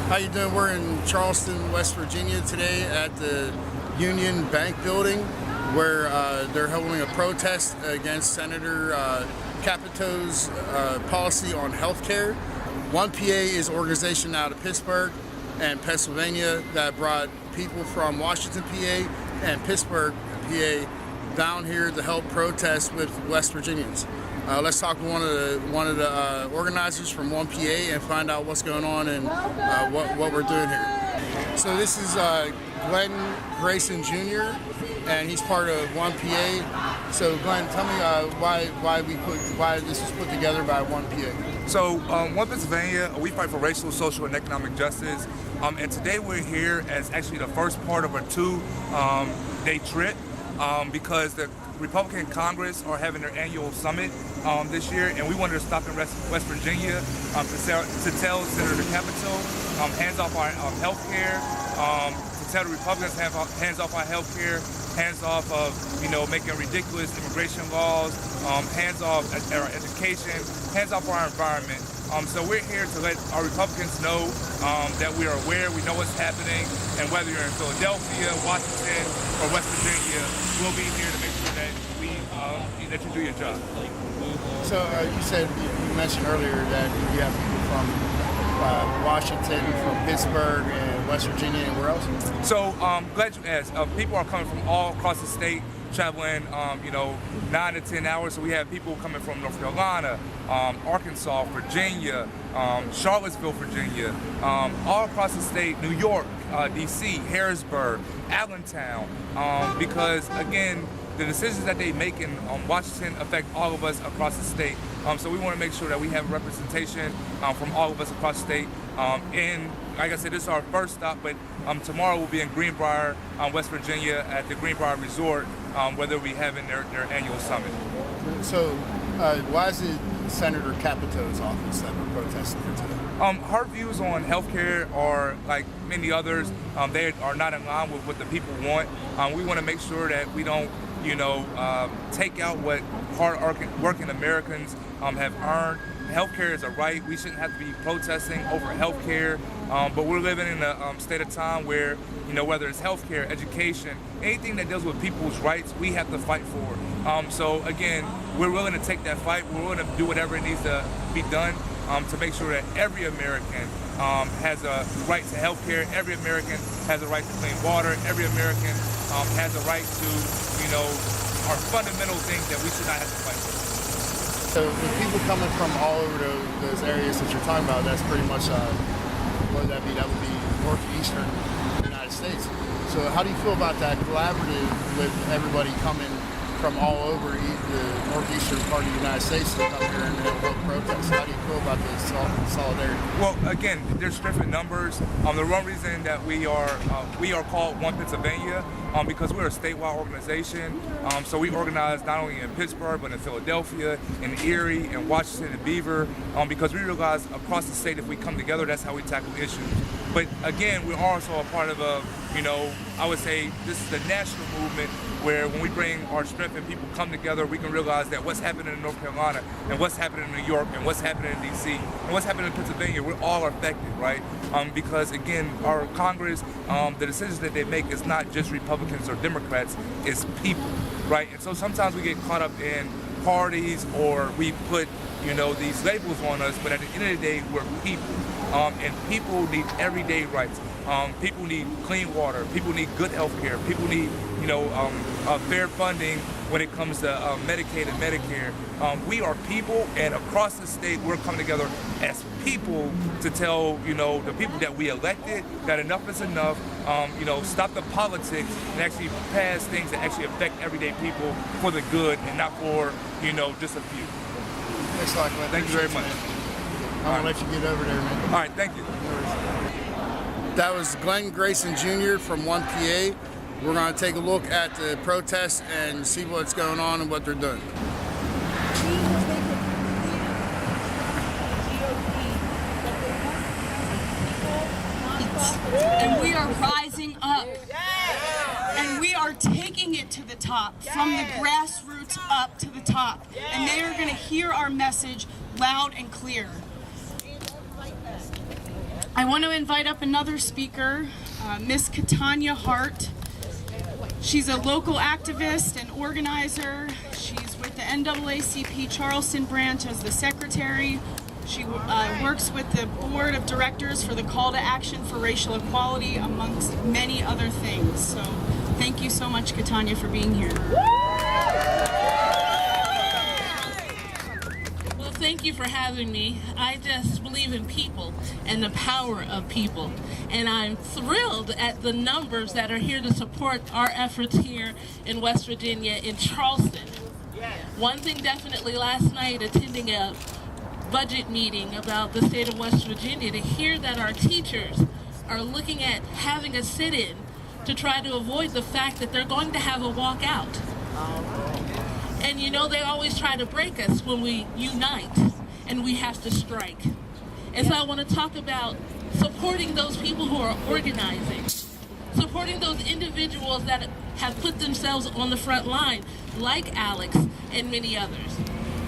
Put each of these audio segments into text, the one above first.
How you doing? We're in Charleston, West Virginia today at the Union Bank building where they're holding a protest against Senator Capito's policy on health care. 1PA is an organization out of Pittsburgh and Pennsylvania that brought people from Washington, PA and Pittsburgh, PA down here to help protest with West Virginians. Let's talk to one of the organizers from 1PA and find out what's going on and what we're doing here. So this is Glenn Grayson Jr. and he's part of 1PA. So Glenn, tell me why this was put together by 1PA. So One Pennsylvania, we fight for racial, social, and economic justice. And today we're here as actually the first part of a two-day trip because the Republican Congress are having their annual summit this year, and we wanted to stop in West Virginia to tell Senator Capito hands off our health care, to tell the Republicans hands off our health care, hands off of making ridiculous immigration laws, hands off our education, hands off our environment. So we're here to let our Republicans know that we are aware, we know what's happening, and whether you're in Philadelphia, Washington, or West Virginia, we'll be here to make sure that that you do your job. So you mentioned earlier that you have people from Washington, from Pittsburgh, and West Virginia, and where else? So glad you asked. People are coming from all across the state, traveling 9 to 10 hours. So we have people coming from North Carolina, Arkansas, Virginia, Charlottesville, Virginia, all across the state, New York, DC, Harrisburg, Allentown, because again, the decisions that they make in Washington affect all of us across the state. So we want to make sure that we have representation from all of us across the state. And like I said, this is our first stop, but tomorrow we'll be in Greenbrier, West Virginia at the Greenbrier Resort, where they'll be having their annual summit. So why is it Senator Capito's office that we're protesting here today? Her views on healthcare are, like many others, they are not in line with what the people want. We want to make sure that we don't take out what hard-working Americans have earned. Healthcare is a right. We shouldn't have to be protesting over healthcare, but we're living in a state of time where, whether it's healthcare, education, anything that deals with people's rights, we have to fight for. So again, we're willing to take that fight. We're willing to do whatever it needs to be done to make sure that every American has a right to healthcare. Every American has a right to clean water. Every American has a right to, our fundamental things that we should not have to fight for. So with people coming from all over those areas that you're talking about, that's pretty much, what would that be? That would be northeastern United States. So how do you feel about that collaborative with everybody coming from all over the northeastern part of the United States to come here and help protest? How do you feel about this solidarity? Well, again, there's different numbers. The one reason that we are called One Pennsylvania because we're a statewide organization. So we organize not only in Pittsburgh, but in Philadelphia, in Erie, in Washington, and Beaver, because we realize across the state, if we come together, that's how we tackle issues. But again, we're also a part of a, I would say this is the national movement where when we bring our strength and people come together, we can realize that what's happening in North Carolina and what's happening in New York and what's happening in DC and what's happening in Pennsylvania, we're all affected, right? Because again, our Congress, the decisions that they make is not just Republicans or Democrats, it's people, right? And so sometimes we get caught up in parties or we put, these labels on us, but at the end of the day, we're people. And people need everyday rights. People need clean water. People need good health care. People need, fair funding when it comes to Medicaid and Medicare. We are people, and across the state, we're coming together as people to tell, the people that we elected that enough is enough. Stop the politics and actually pass things that actually affect everyday people for the good and not for, just a few. Thanks a lot, Glenn. Thank you very much. I'm going to let you get over there, man. All right, thank you. That was Glenn Grayson Jr. from 1PA. We're going to take a look at the protest and see what's going on and what they're doing. And we are rising up. And we are taking it to the top, from the grassroots up to the top. And they are going to hear our message loud and clear. I want to invite up another speaker, Miss Katanya Hart. She's a local activist and organizer. She's with the NAACP Charleston branch as the secretary. She works with the board of directors for the Call to Action for Racial Equality, amongst many other things. So thank you so much, Katanya, for being here. Well, thank you for having me. I just believe in people and the power of people. And I'm thrilled at the numbers that are here to support our efforts here in West Virginia, in Charleston. One thing definitely last night, attending a budget meeting about the state of West Virginia, to hear that our teachers are looking at having a sit-in to try to avoid the fact that they're going to have a walkout. And you know, they always try to break us when we unite and we have to strike. And so I want to talk about supporting those people who are organizing, supporting those individuals that have put themselves on the front line, like Alex and many others.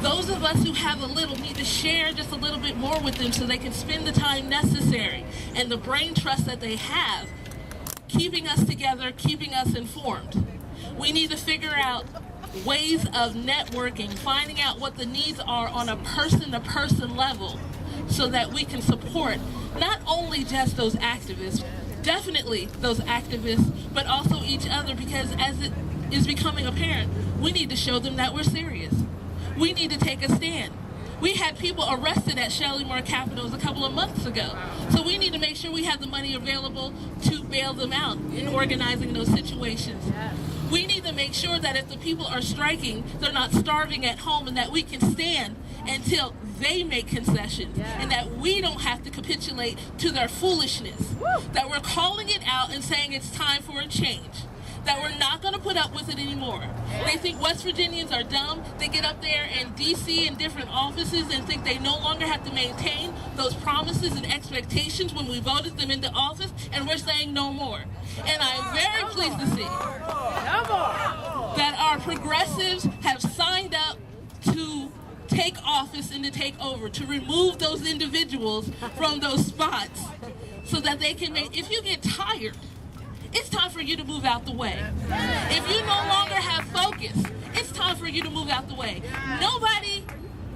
Those of us who have a little need to share just a little bit more with them so they can spend the time necessary and the brain trust that they have, keeping us together, keeping us informed. We need to figure out ways of networking, finding out what the needs are on a person-to-person level so that we can support not only just those activists, definitely those activists, but also each other, because as it is becoming apparent, we need to show them that we're serious. We need to take a stand. We had people arrested at Shalimar Capitals a couple of months ago. So we need to make sure we have the money available to bail them out in organizing those situations. We need to make sure that if the people are striking, they're not starving at home, and that we can stand until they make concessions, and that we don't have to capitulate to their foolishness. That we're calling it out and saying it's time for a change. That we're not going to put up with it anymore. They think West Virginians are dumb. They get up there in D.C. in different offices and think they no longer have to maintain those promises and expectations when we voted them into office, and we're saying no more. And I'm very pleased to see that our progressives have signed up to take office and to take over, to remove those individuals from those spots so that they can make, if you get tired, it's time for you to move out the way. If you no longer have focus, it's time for you to move out the way. Nobody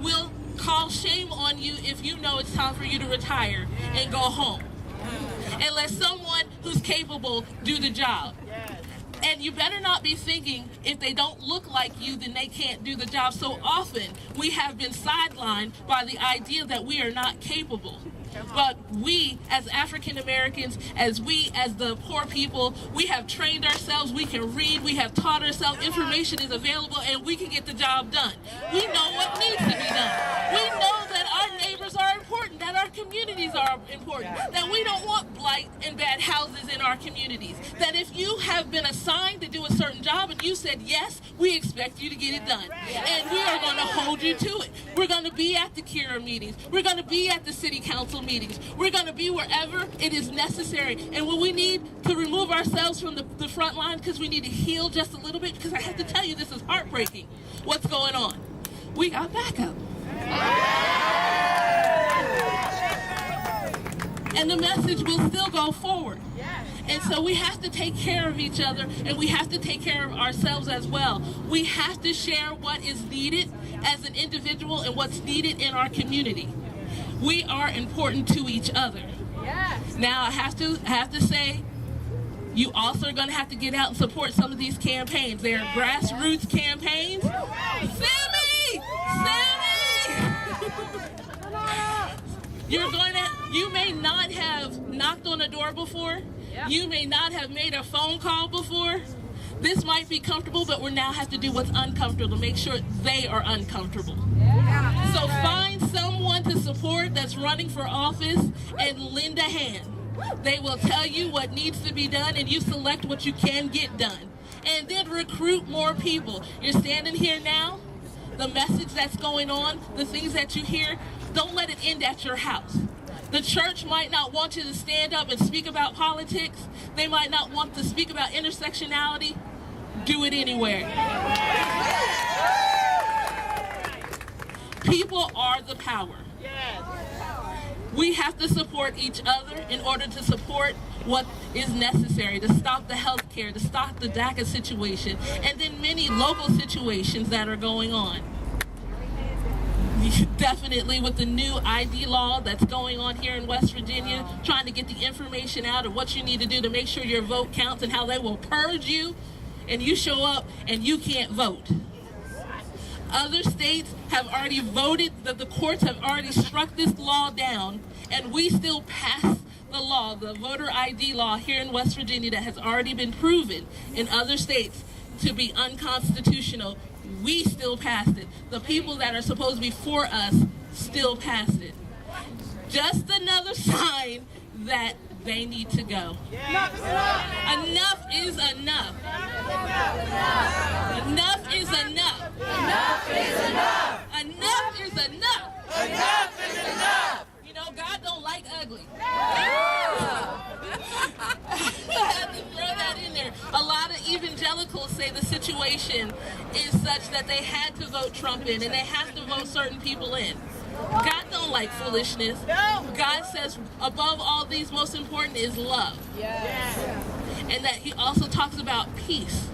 will call shame on you if you know it's time for you to retire and go home. And let someone who's capable do the job. And you better not be thinking if they don't look like you, then they can't do the job. So often we have been sidelined by the idea that we are not capable. But we, as African Americans, as the poor people, we have trained ourselves, we can read, we have taught ourselves, information is available, and we can get the job done. We know what needs to be done. We know that our neighbors are important, that our communities are important, that we don't want blight and bad houses in our communities, that if you have been assigned to do a certain job and you said yes, we expect you to get it done. And we are going to hold you to it. We're going to be at the Kira meetings. We're going to be at the city council meetings. We're going to be wherever it is necessary. And when we need to remove ourselves from the front line because we need to heal just a little bit, because I have to tell you, this is heartbreaking, what's going on. We got backup. And the message will still go forward. And so we have to take care of each other, and we have to take care of ourselves as well. We have to share what is needed as an individual and what's needed in our community. We are important to each other. Now I have to say, you also are going to have to get out and support some of these campaigns. They are grassroots campaigns. Sammy! You may not have knocked on a door before. You may not have made a phone call before. This might be comfortable, but we now have to do what's uncomfortable to make sure they are uncomfortable. So find someone to support that's running for office and lend a hand. They will tell you what needs to be done, and you select what you can get done. And then recruit more people. You're standing here now. The message that's going on, the things that you hear, don't let it end at your house. The church might not want you to stand up and speak about politics. They might not want to speak about intersectionality. Do it anywhere. People are the power. We have to support each other in order to support what is necessary to stop the health care, to stop the DACA situation, and then many local situations that are going on. Definitely with the new ID law that's going on here in West Virginia, trying to get the information out of what you need to do to make sure your vote counts and how they will purge you and you show up and you can't vote. Other states have already voted, that the courts have already struck this law down, and we still pass the law, the voter ID law here in West Virginia that has already been proven in other states to be unconstitutional. We still passed it. The people that are supposed to be for us still passed it. Just another sign that they need to go. Enough is enough. Enough is enough. Enough is enough. Enough is enough. Enough is enough. You know, God don't like ugly. I have to throw that in there. A lot of evangelicals say the situation is such that they had to vote Trump in and they have to vote certain people in. God don't like foolishness. God says above all these, most important is love. And that he also talks about peace.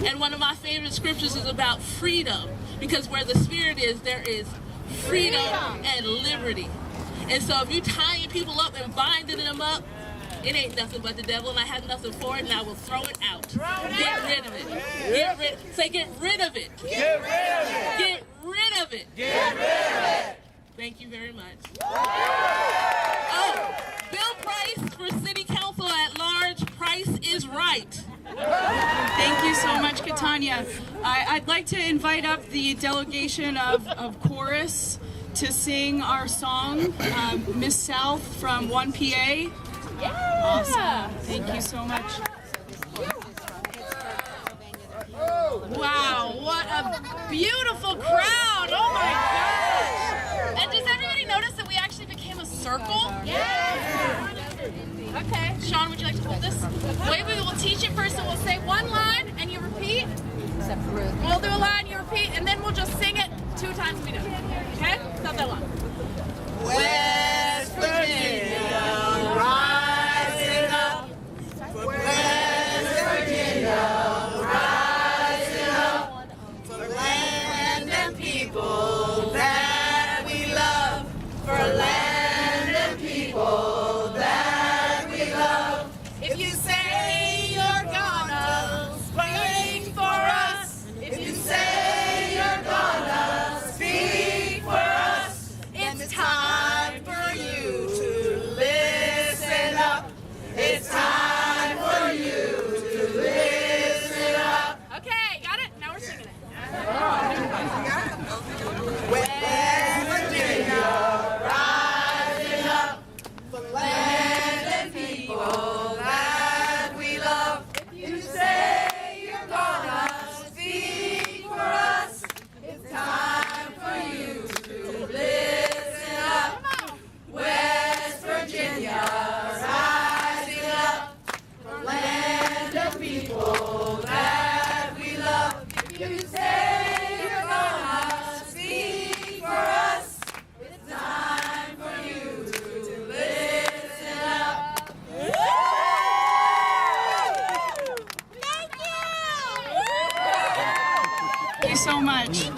And one of my favorite scriptures is about freedom, because where the Spirit is, there is freedom and liberty. And so if you're tying people up and binding them up, it ain't nothing but the devil, and I have nothing for it, and I will throw it out. Get rid of it. Say get rid of it. Get rid of it. Get rid of it. Get rid of it. Thank you very much. Oh, Bill Price for City Council at Large. Price is right. Thank you so much, Katanya. I'd like to invite up the delegation of chorus to sing our song, Miss South from 1PA. Awesome. Thank you so much. Wow, what a beautiful crowd. Oh my gosh. And does everybody notice that we actually became a circle? Yeah. Okay, Sean, would you like to hold this? Wait, we will teach it first, and we'll say one line, and you repeat. We'll do a line, you repeat, and then we'll just sing it 2 times we do. Okay? It's not that long. West Virginia, rising up. West Virginia, rising up. For land and people that we love. For land and people that we love. If you say you're gonna speak for us, if you say you're gonna speak for us, it's time for you to listen up. It's time for you to listen up. Okay, got it? Now we're singing it. West Virginia, rising up. For land and people that we love. If you say you're gonna speak for us, it's time for you to listen up. West Virginia, rising up. For land and people that we love. If you say you're gonna speak for us, it's time for you to listen up. Thank you so much.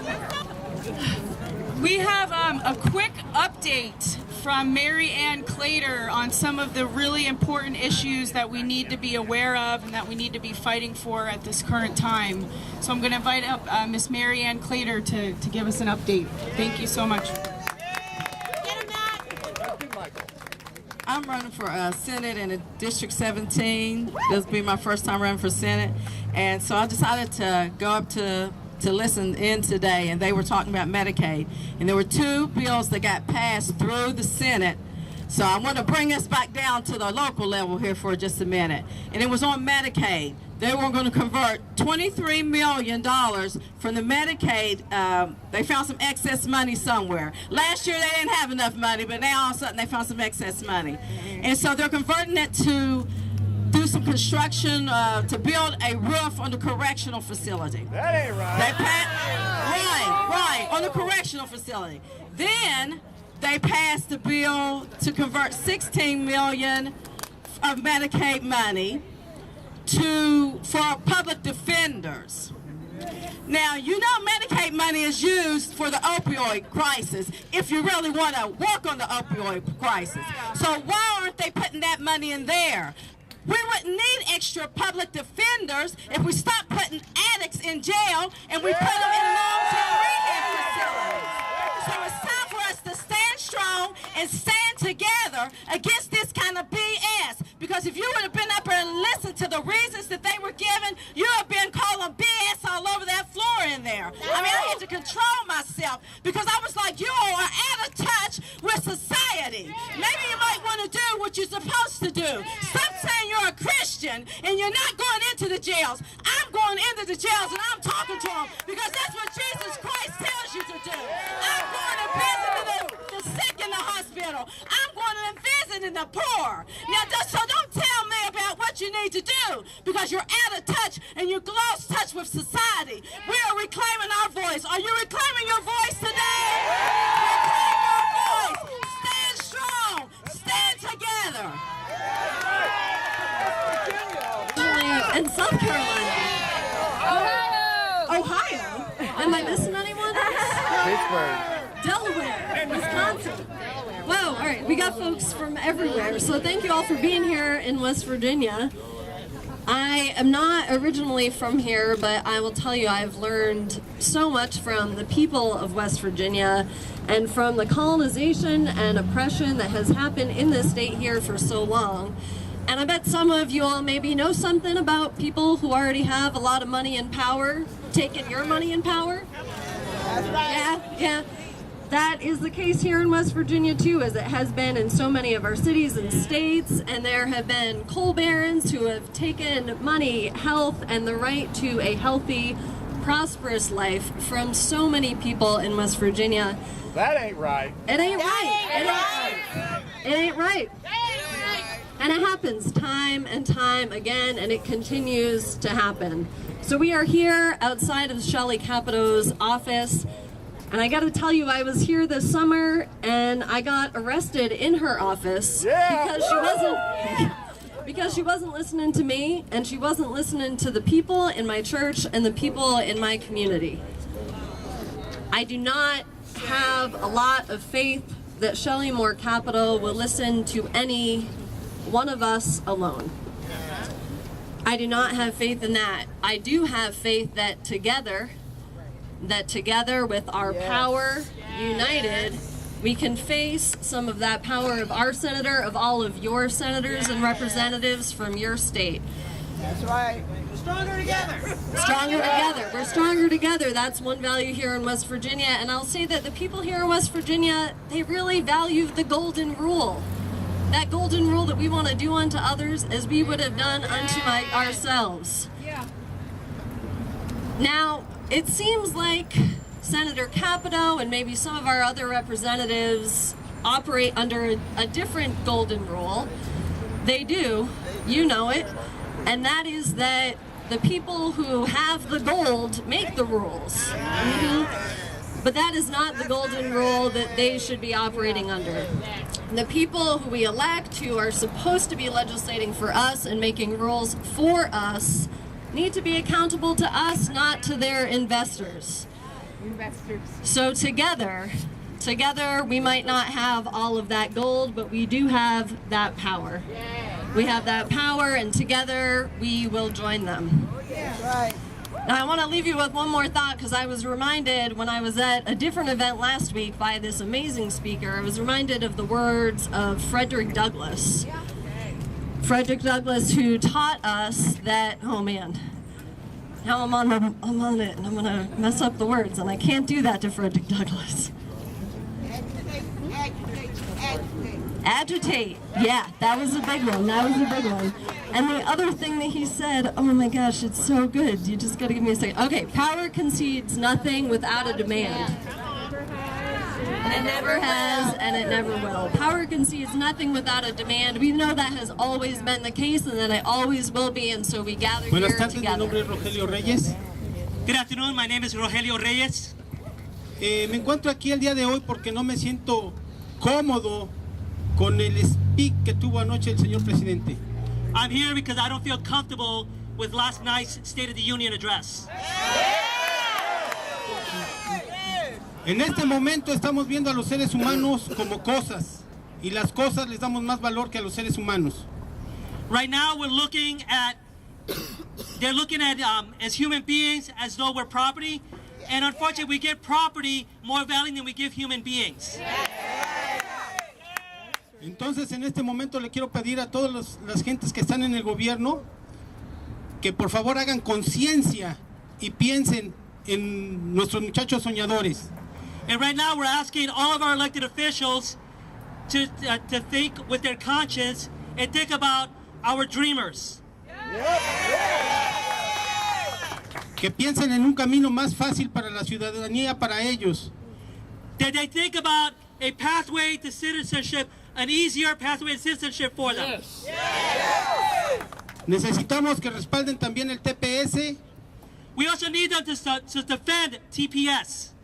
We have a quick update from Mary Ann Clater on some of the really important issues that we need to be aware of and that we need to be fighting for at this current time. So I'm going to invite up Miss Mary Ann Clater to give us an update. Thank you so much. I'm running for Senate in District 17. This will be my first time running for Senate. And so I decided to go up to listen in today, and they were talking about Medicaid. And there were 2 bills that got passed through the Senate. So I want to bring us back down to the local level here for just a minute. And it was on Medicaid. They were going to convert $23 million from the Medicaid. They found some excess money somewhere. Last year they didn't have enough money, but now all of a sudden they found some excess money. And so they're converting it to do some construction to build a roof on the correctional facility. That ain't right. Right, on the correctional facility. Then they passed a bill to convert $16 million of Medicaid money for public defenders. Now, you know Medicaid money is used for the opioid crisis if you really want to work on the opioid crisis. So why aren't they putting that money in there? We wouldn't need extra public defenders if we stopped putting addicts in jail and we put them in long-term rehab facilities. So it's time for us to stand strong and stand together against this kind of BS. Because if you would have been up there and listened to the reasons that they were given, you would have been calling BS all over that floor in there. I mean, I had to control myself because I was like, you all are out of touch with society. Maybe you might want to do what you're supposed to do. Stop saying you're a Christian and you're not going into the jails. I'm going into the jails and I'm talking to them because that's what Jesus Christ tells you to do. I'm going to visit the sick in the hospital. I'm going to visit the poor. Now, so don't tell me about what you need to do because you're out of touch and you've lost touch with society. We are reclaiming our voice. Are you reclaiming your voice today? Reclaim your voice. Stand strong. Stand together. In South Carolina. Ohio. Am I missing anyone? Pittsburgh. Delaware. Wisconsin. Wow, all right, we got folks from everywhere. So thank you all for being here in West Virginia. I am not originally from here, but I will tell you I've learned so much from the people of West Virginia and from the colonization and oppression that has happened in this state here for so long. And I bet some of you all maybe know something about people who already have a lot of money and power, taking your money and power. Yeah. That is the case here in West Virginia too, as it has been in so many of our cities and states, and there have been coal barons who have taken money, health, and the right to a healthy, prosperous life from so many people in West Virginia. That ain't right. It ain't right. It ain't right. And it happens time and time again, and it continues to happen. So we are here outside of Shelley Capito's office. And I got to tell you, I was here this summer and I got arrested in her office because she wasn't listening to me and she wasn't listening to the people in my church and the people in my community. I do not have a lot of faith that Shelley Moore Capito will listen to any one of us alone. I do not have faith in that. I do have faith that together with our power united, we can face some of that power of our senator, of all of your senators and representatives from your state. That's right. Stronger together. Stronger together. We're stronger together. That's one value here in West Virginia. And I'll say that the people here in West Virginia, they really value the golden rule. That golden rule that we want to do unto others as we would have done unto ourselves. Yeah. Now, it seems like Senator Capito and maybe some of our other representatives operate under a different golden rule. They do, you know it, and that is that the people who have the gold make the rules. But that is not the golden rule that they should be operating under. The people who we elect, who are supposed to be legislating for us and making rules for us, need to be accountable to us, not to their investors. So together, we might not have all of that gold, but we do have that power. We have that power, and together we will join them. Now I want to leave you with one more thought, because I was reminded when I was at a different event last week by this amazing speaker, I was reminded of the words of Frederick Douglass. Frederick Douglass, who taught us that, oh man, now I'm on it and I'm gonna mess up the words, and I can't do that to Frederick Douglass. Agitate. Yeah, that was a big one. And the other thing that he said, oh my gosh, it's so good. You just gotta give me a second. Okay, power concedes nothing without a demand. And it never has, and it never will. Power concedes nothing without a demand. We know that has always been the case, and that it always will be, and so we gather here together. Mi nombre es Rogelio Reyes. Good afternoon, my name is Rogelio Reyes. Me encuentro aquí el día de hoy porque no me siento cómodo con el speak que tuvo anoche el señor presidente. I'm here because I don't feel comfortable with last night's State of the Union address. En este momento estamos viendo a los seres humanos como cosas, y las cosas les damos más valor que a los seres humanos. Right now they're looking at as human beings as though we're property, and unfortunately we give property more value than we give human beings. Entonces en este momento le quiero pedir a todas las gentes que están en el gobierno que por favor hagan conciencia y piensen en nuestros muchachos soñadores. And right now we're asking all of our elected officials to think with their conscience and think about our dreamers. Que piensen en un camino más fácil para la ciudadanía, para ellos. That they think about a pathway to citizenship, an easier pathway to citizenship for them. Yes. Necesitamos que respalden también el TPS. We also need them to defend TPS.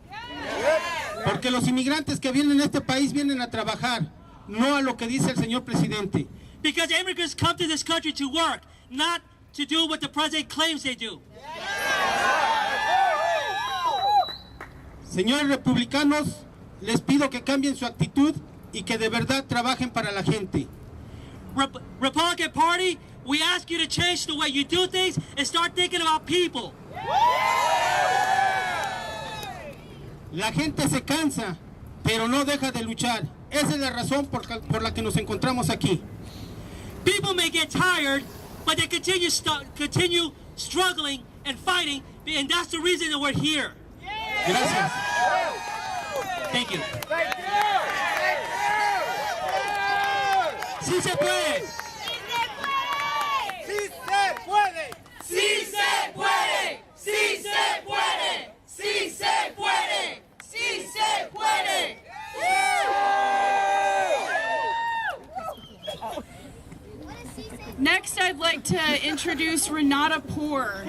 Porque los inmigrantes que vienen a este país vienen a trabajar, no a lo que dice el señor presidente. Because immigrants come to this country to work, not to do what the president claims they do. Señores republicanos, les pido que cambien su actitud y que de verdad trabajen para la gente. Republican Party, we ask you to change the way you do things and start thinking about people. La gente se cansa, pero no deja de luchar. Esa es la razón por la que nos encontramos aquí. People may get tired, but they continue struggling and fighting, and that's the reason that we're here. Gracias. Thank you. Thank you. Sí se puede. Sí se puede. ¡Sí se puede! ¡Sí se puede! ¡Sí se puede! ¡Sí se puede! Next, I'd like to introduce Renata Poor.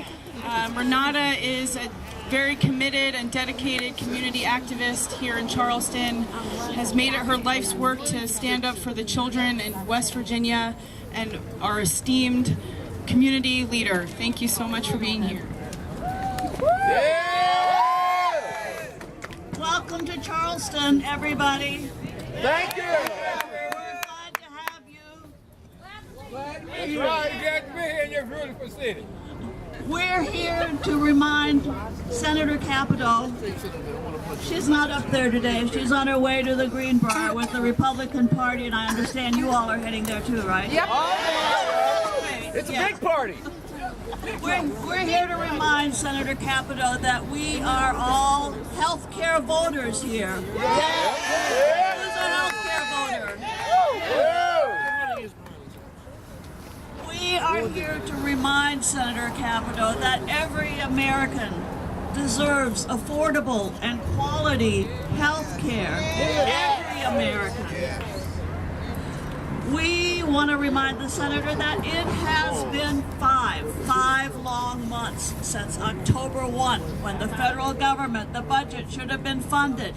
Renata is a very committed and dedicated community activist here in Charleston, has made it her life's work to stand up for the children in West Virginia, and our esteemed community leader. Thank you so much for being here. Welcome to Charleston, everybody. Thank you. We're glad to have you. That's right. Glad to be here in your beautiful city. We're here to remind Senator Capito. She's not up there today. She's on her way to the Greenbrier with the Republican Party, and I understand you all are heading there too, right? Yep. It's a big party. We're here to remind Senator Capito that we are all health care voters here. Who's a health care voter? We are here to remind Senator Capito that every American deserves affordable and quality health care. Every American. We want to remind the Senator that it has been five long months since October 1, when the federal government, the budget should have been funded.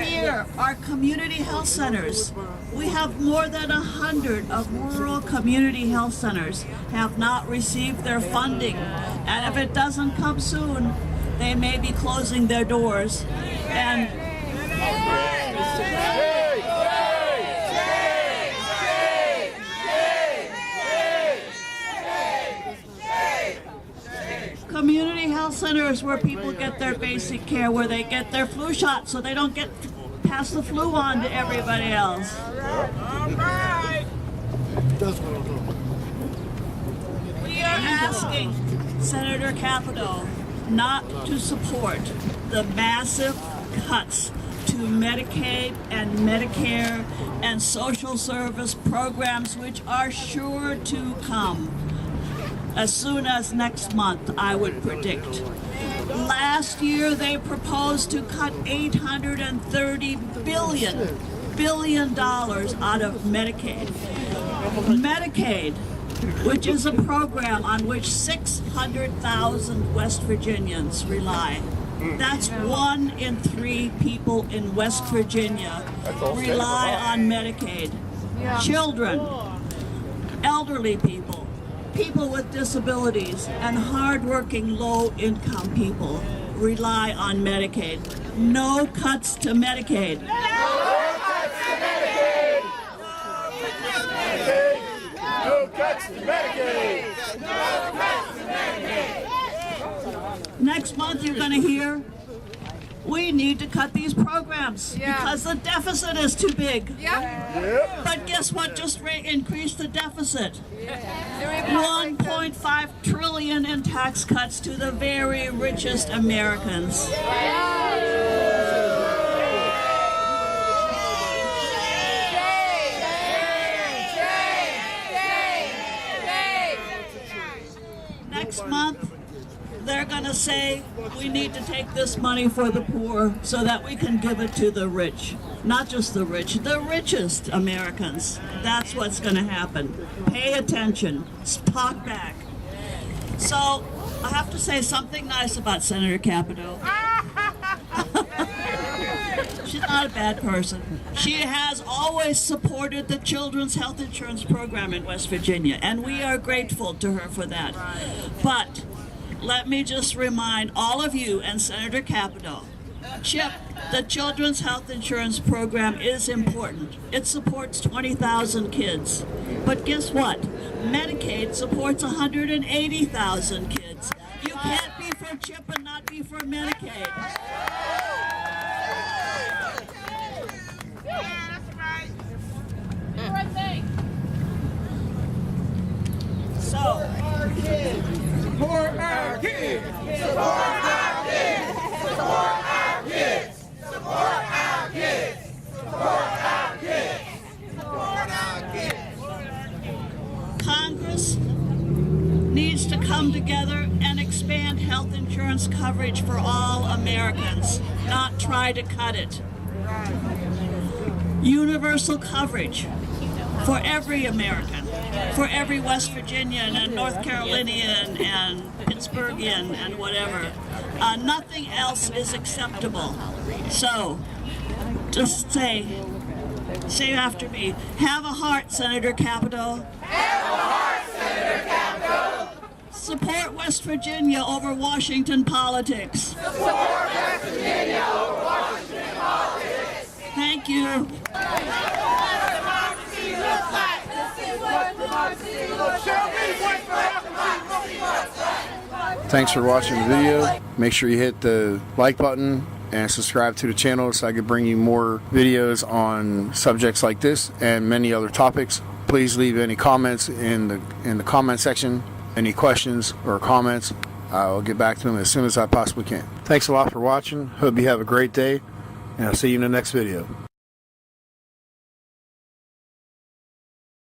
Here, our community health centers. We have more than 100 of rural community health centers have not received their funding. And if it doesn't come soon, they may be closing their doors. And community health centers where people get their basic care, where they get their flu shot so they don't pass the flu on to everybody else. We are asking Senator Capito not to support the massive cuts to Medicaid and Medicare and social service programs, which are sure to come as soon as next month, I would predict. Last year, they proposed to cut $830 billion out of Medicaid. Medicaid, which is a program on which 600,000 West Virginians rely. That's 1 in 3 people in West Virginia rely on Medicaid. Children, elderly people, people with disabilities, and hardworking low-income people rely on Medicaid. No cuts to Medicaid. No cuts to Medicaid! No cuts to Medicaid! No cuts to Medicaid! Next month you're going to hear, we need to cut these programs because the deficit is too big. But guess what just increased the deficit? 1.5 trillion in tax cuts to the very richest Americans. Next month, they're going to say we need to take this money for the poor so that we can give it to the rich. Not just the rich, the richest Americans. That's what's going to happen. Pay attention. Talk back. So I have to say something nice about Senator Capito. She's not a bad person. She has always supported the Children's Health Insurance Program in West Virginia, and we are grateful to her for that. But let me just remind all of you and Senator Capito, Chip, the Children's Health Insurance Program is important. It supports 20,000 kids. But guess what? Medicaid supports 180,000 kids. You can't be for Chip and not be for Medicaid. So, our kids! Support our kids! Support our kids! Support our kids! Support our kids! Support our kids! Support our kids! Congress needs to come together and expand health insurance coverage for all Americans, not try to cut it. Universal coverage for every American, for every West Virginian and North Carolinian and Pittsburghian and whatever. Nothing else is acceptable. So, just say after me, have a heart, Senator Capito. Have a heart, Senator Capito! Support West Virginia over Washington politics. Support West Virginia over Washington politics! Thank you. Thanks for watching the video. Make sure you hit the like button and subscribe to the channel so I can bring you more videos on subjects like this and many other topics. Please leave any comments in the comment section. Any questions or comments, I'll get back to them as soon as I possibly can. Thanks a lot for watching. Hope you have a great day, and I'll see you in the next video.